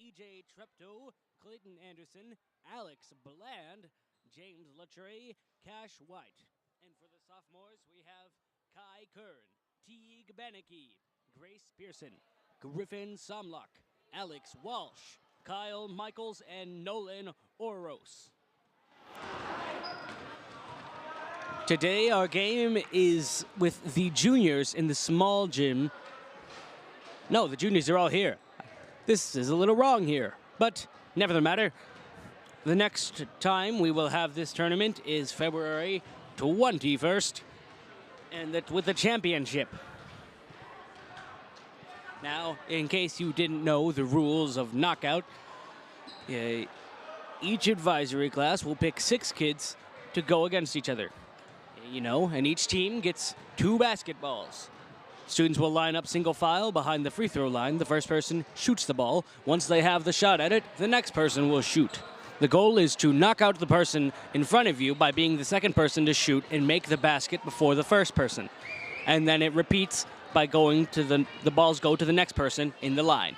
TJ Treptow, Clayton Anderson, Alex Bland, James Luttrey, Cash White. And for the sophomores, we have Kai Kern, Teague Beneke, Grace Pearson, Griffin Somlock, Alex Walsh, Kyle Michaels, and Nolan Oros. Today our game is with the juniors in the small gym. No, the juniors are all here. This is a little wrong here, but never the matter. The next time we will have this tournament is February 21st, and that with the championship. Now, in case you didn't know the rules of knockout, each advisory class will pick 6 kids to go against each other. You know, and each team gets 2 basketballs. Students will line up single file behind the free throw line. The first person shoots the ball. Once they have the shot at it, the next person will shoot. The goal is to knock out the person in front of you by being the second person to shoot and make the basket before the first person. And then it repeats by going to the balls go to the next person in the line.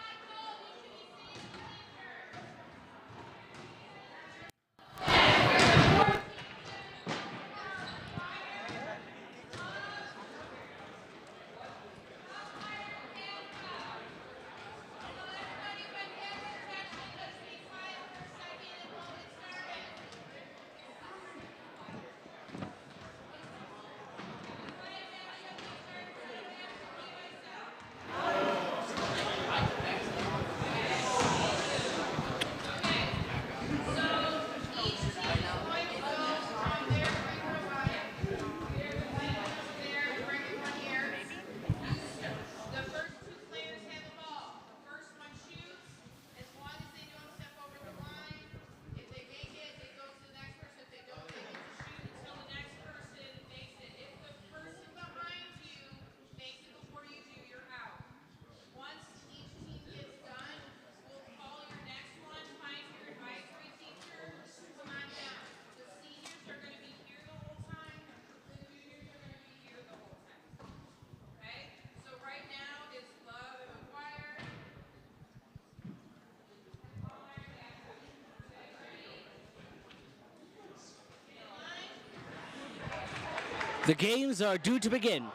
The games are due to begin.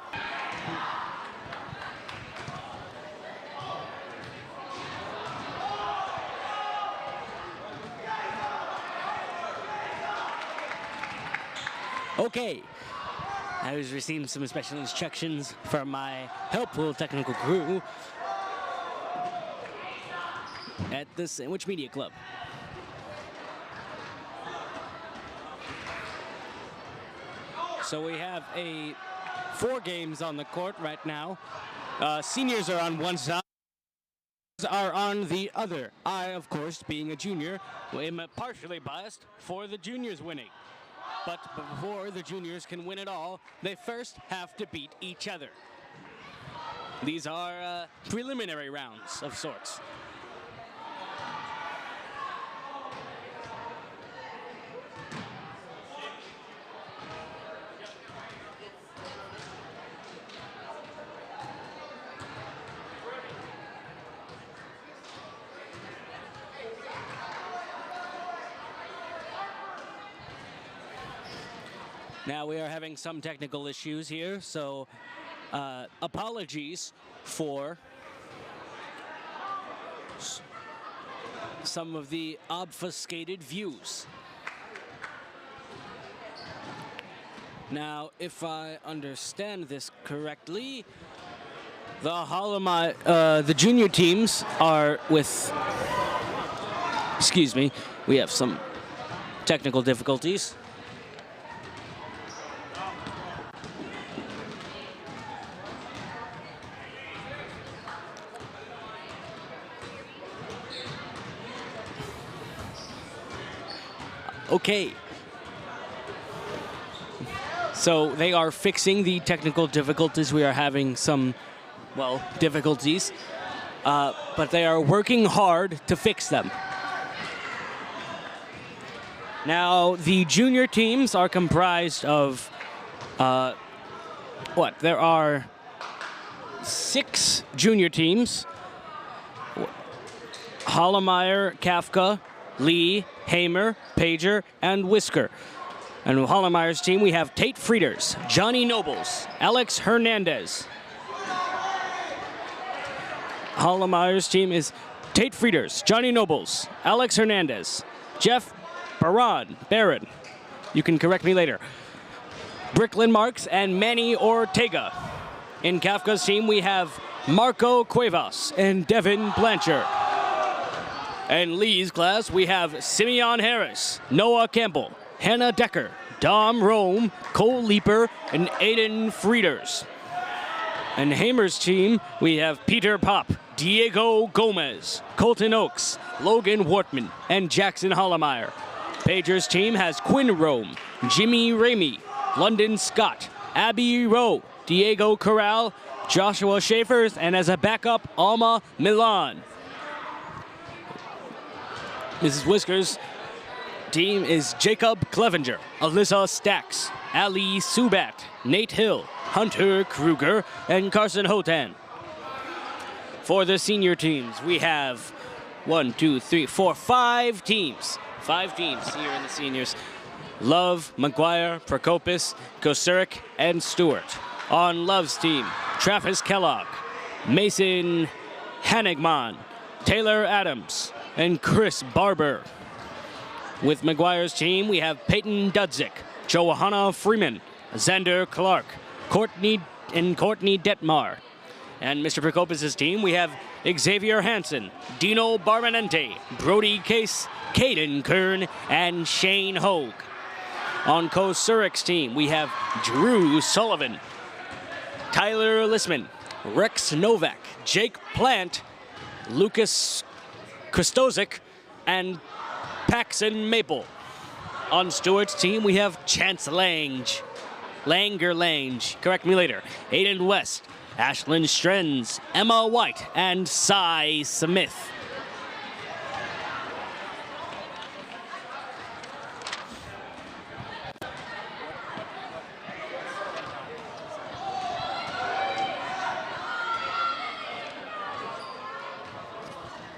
Okay, I was receiving some special instructions from my helpful technical crew at the Sandwich Media Club. So we have 4 games on the court right now. Seniors are on one side, are on the other. I, of course, being a junior, am partially biased for the juniors winning. But before the juniors can win it all, they first have to beat each other. These are preliminary rounds of sorts. Now we are having some technical issues here, so apologies for some of the obfuscated views. Now, if I understand this correctly, the junior teams are with, excuse me, we have some technical difficulties. Okay. So they are fixing the technical difficulties. We are having some, well, difficulties, but they are working hard to fix them. Now, the junior teams are comprised of, there are 6 junior teams. Hollemeyer, Kafka, Lee, Hamer, Pager, and Whisker. And Hollemeyer's team, we have Tate Frieders, Johnny Nobles, Alex Hernandez. Hollemeyer's team is Tate Frieders, Johnny Nobles, Alex Hernandez, Jeff Barron. You can correct me later. Bricklin Marks and Manny Ortega. In Kafka's team, we have Marco Cuevas and Devin Blanchard. In Lee's class, we have Simeon Harris, Noah Campbell, Hannah Decker, Dom Rome, Cole Leeper, and Aiden Frieders. And Hamer's team, we have Peter Pop, Diego Gomez, Colton Oakes, Logan Wortman, and Jackson Hollemeyer. Pager's team has Quinn Rome, Jimmy Ramey, London Scott, Abby Rowe, Diego Corral, Joshua Schaefers, and as a backup, Alma Milan. Mrs. Whisker's team is Jacob Clevenger, Alyssa Stacks, Ali Subat, Nate Hill, Hunter Kruger, and Carson Hotan. For the senior teams, we have 5 teams. 5 teams here in the seniors. Love, McGuire, Prokopis, Kosurik, and Stewart. On Love's team, Travis Kellogg, Mason Hanigman, Taylor Adams, and Chris Barber. With McGuire's team, we have Peyton Dudzik, Johanna Freeman, Xander Clark, Courtney Detmar. And Mr. Prokopis' team, we have Xavier Hansen, Dino Barmanente, Brody Case, Caden Kern, and Shane Hogue. On Kosurik's team, we have Drew Sullivan, Tyler Lisman, Rex Novak, Jake Plant, Lucas Kostozik, and Paxton Maple. On Stewart's team, we have Chance Lange, correct me later, Aiden West, Ashlyn Strenz, Emma White, and Cy Smith.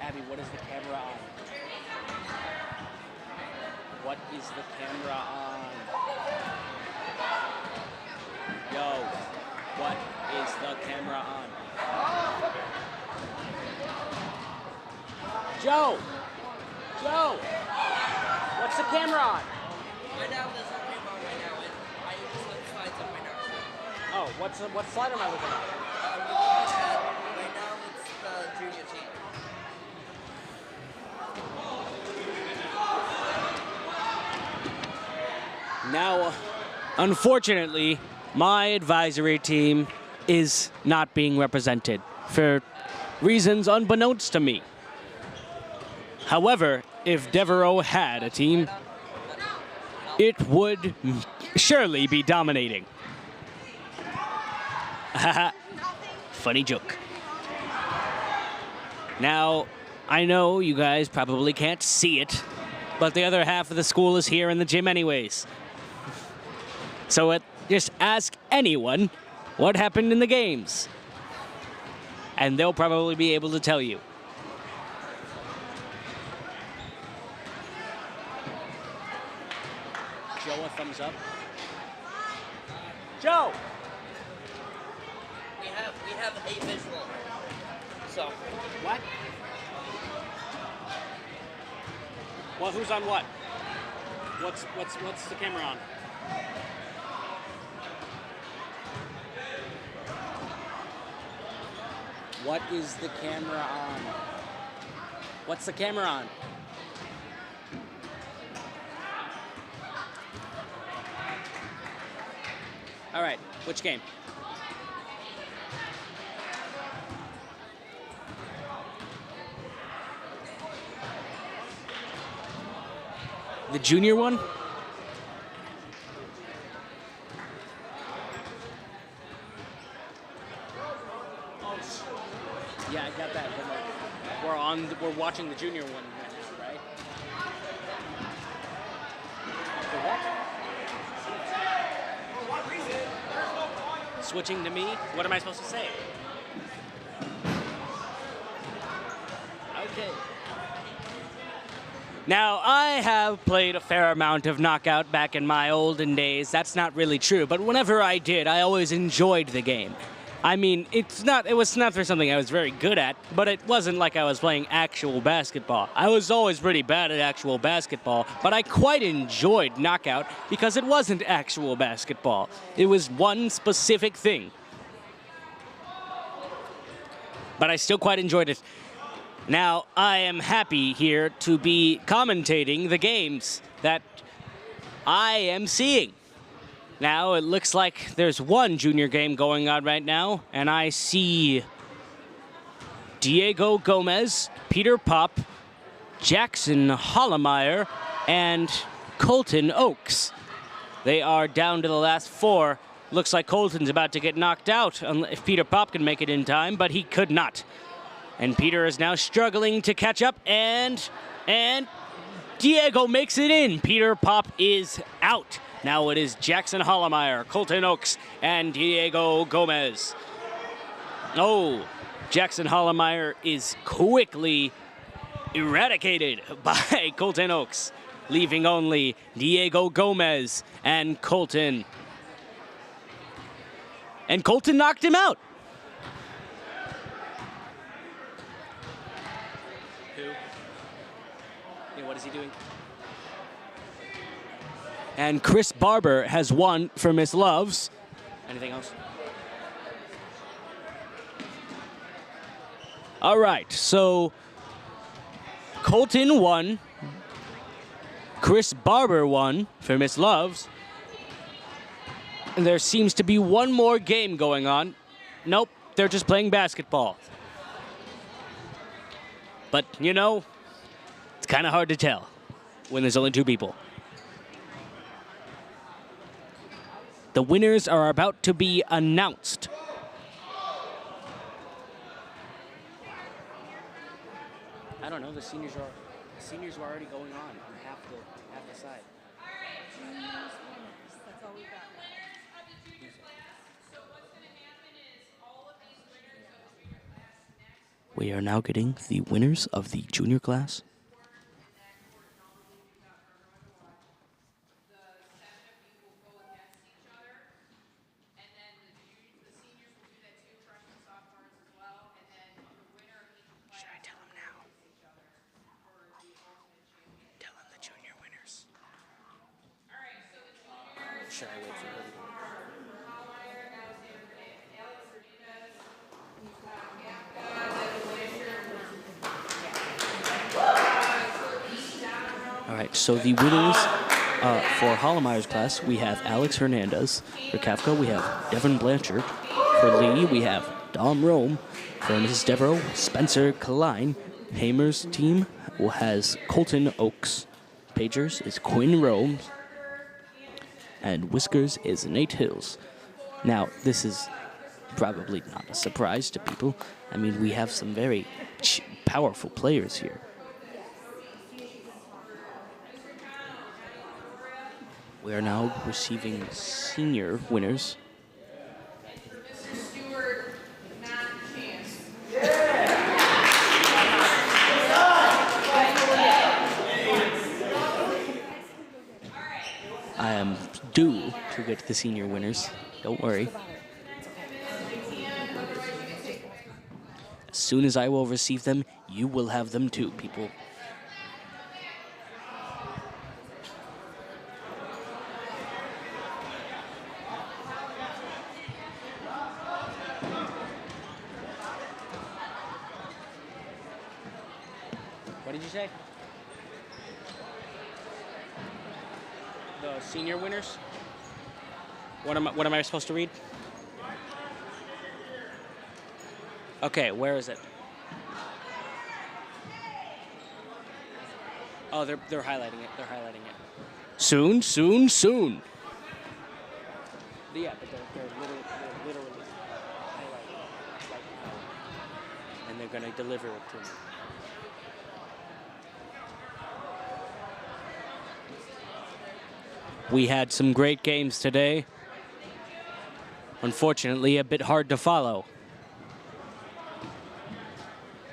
Abby, what is the camera on? What is the camera on? Yo, what is the camera on? Joe, what's the camera on? Right now, there's no camera on right now, and I just let the slides up right now. Oh, what slide am I looking at? Right now, it's the junior team. Now, unfortunately, my advisory team is not being represented for reasons unbeknownst to me. However, if Devereaux had a team, it would surely be dominating. Haha, funny joke. Now, I know you guys probably can't see it, but the other half of the school is here in the gym anyways. So just ask anyone what happened in the games, and they'll probably be able to tell you. Joe, a thumbs up. Joe! We have a visual. So What? Well, who's on what? What's the camera on? What is the camera on? What's the camera on? All right, which game? The junior one? Yeah, I got that. But we're watching the junior one right now, right? For what? Switching to me? What am I supposed to say? Okay. Now, I have played a fair amount of Knockout back in my olden days. That's not really true, but whenever I did, I always enjoyed the game. I mean, it was not for something I was very good at, but it wasn't like I was playing actual basketball. I was always pretty bad at actual basketball, but I quite enjoyed Knockout because it wasn't actual basketball. It was one specific thing. But I still quite enjoyed it. Now, I am happy here to be commentating the games that I am seeing. Now, it looks like there's one junior game going on right now, and I see Diego Gomez, Peter Pop, Jackson Hollemeyer, and Colton Oaks. They are down to the last 4. Looks like Colton's about to get knocked out if Peter Pop can make it in time, but he could not. And Peter is now struggling to catch up, and Diego makes it in. Peter Pop is out. Now it is Jackson Hollemeyer, Colton Oaks, and Diego Gomez. Oh, Jackson Hollemeyer is quickly eradicated by Colton Oaks, leaving only Diego Gomez and Colton. And Colton knocked him out. Who? Yeah, what is he doing? And Chris Barber has won for Miss Loves. Anything else? All right, so Colton won. Chris Barber won for Miss Loves. And there seems to be one more game going on. Nope, they're just playing basketball. But, you know, it's kind of hard to tell when there's only 2 people. The winners are about to be announced. I don't know. The seniors are already going on half the side. That's all we got. We are now getting the winners of the junior class. Should I wait for her to go? All right, so the winners for Hollemeyer's class, we have Alex Hernandez. For Kafka, we have Devin Blanchard. For Lee, we have Dom Rome. For Mrs. Devereaux, Spencer Klein. Hamer's team has Colton Oaks. Pagers is Quinn Rome. And Whiskers is Nate Hills. Now, this is probably not a surprise to people. I mean, we have some very powerful players here. We are now receiving senior winners. I am due to get the senior winners. Don't worry. As soon as I will receive them, you will have them too, people. What did you say? The senior winners? What am I supposed to read? Okay, where is it? Oh, they're highlighting it. They're highlighting it. Soon, soon, soon. Yeah, but they're literally highlighting it right now. And they're gonna deliver it to me. We had some great games today. Unfortunately, a bit hard to follow.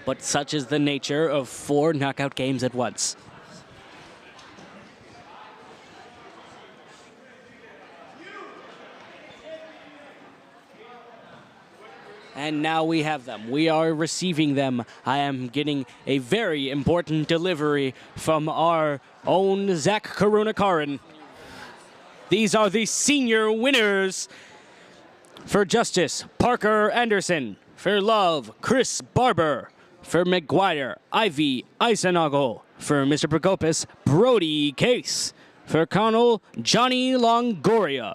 But such is the nature of 4 knockout games at once. And now we have them. We are receiving them. I am getting a very important delivery from our own Zach Karunakaran. These are the senior winners. For Justice, Parker Anderson. For Love, Chris Barber. For McGuire, Ivy Eisenagel. For Mr. Prokopis, Brody Case. For Connell, Johnny Longoria.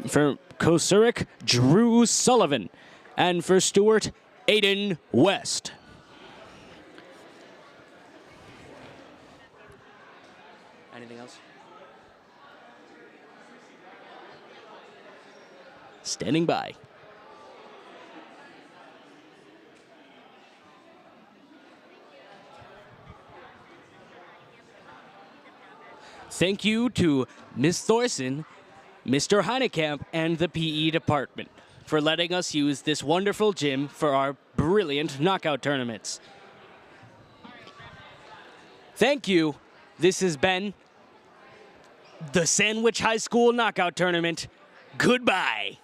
For Kosurik, Drew Sullivan. And for Stewart, Aiden West. Anything else? Standing by. Thank you to Ms. Thorson, Mr. Heinekamp, and the PE department for letting us use this wonderful gym for our brilliant knockout tournaments. Thank you. This has been the Sandwich High School Knockout Tournament. Goodbye.